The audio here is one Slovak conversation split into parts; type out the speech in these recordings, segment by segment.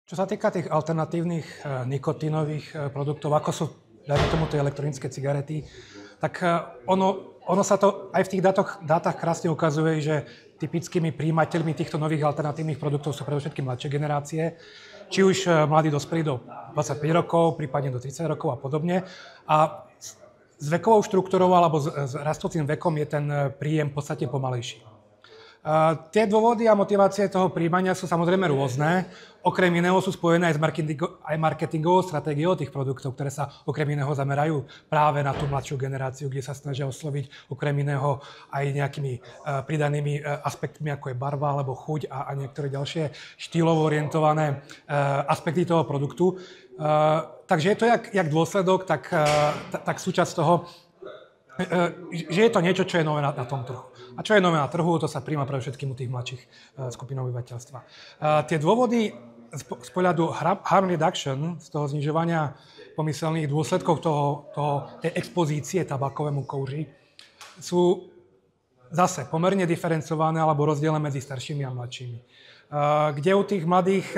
Čo sa týka tých alternatívnych nikotínových produktov, ako sú, dajme tomu, tie elektronické cigarety, tak ono sa to aj v tých dátach krásne ukazuje, že typickými príjimateľmi týchto nových alternatívnych produktov sú predovšetkým mladšie generácie, či už mladí dospelí do 25 rokov, prípadne do 30 rokov a podobne. A s vekovou štruktúrou alebo s rastúcim vekom je ten príjem v podstate pomalejší. Tie dôvody a motivácie toho príjmania sú samozrejme rôzne. Okrem iného sú spojené aj s marketingovou stratégiou tých produktov, ktoré sa okrem iného zamerajú práve na tú mladšiu generáciu, kde sa snažia osloviť okrem iného aj nejakými pridanými aspektmi, ako je barva alebo chuť a niektoré ďalšie štýlovo orientované aspekty toho produktu. Takže je to jak dôsledok, tak súčasť toho, že je to niečo, čo je nové na tom trhu. A čo je nové na trhu, to sa príjma pre všetkým u tých mladších skupín obyvateľstva. Tie dôvody z pohľadu harm reduction, z toho znižovania pomyselných dôsledkov tej expozície tabakovému kouři, sú zase pomerne diferencované alebo rozdelené medzi staršími a mladšími. Kde u tých mladých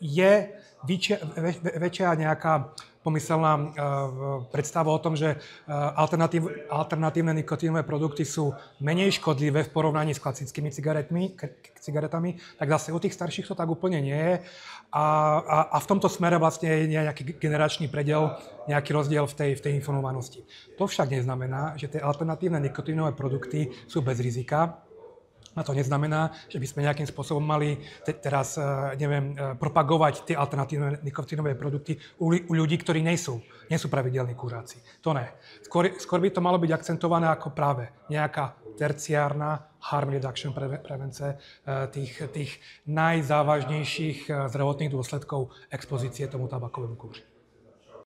je väčšia nejaká pomyselná predstava o tom, že alternatívne nikotínové produkty sú menej škodlivé v porovnaní s klasickými cigaretami, tak zase u tých starších to tak úplne nie je. A v tomto smere vlastne je nejaký generačný predel, nejaký rozdiel v tej informovanosti. To však neznamená, že tie alternatívne nikotínové produkty sú bez rizika. A to neznamená, že by sme nejakým spôsobom mali teraz, propagovať tie alternatívne nikotínové produkty u ľudí, ktorí nie sú pravidelní kuřáci. To ne. Skôr by to malo byť akcentované ako práve nejaká terciárna harm reduction prevence tých najzávažnejších zdravotných dôsledkov expozície tomu tabakovému kúři.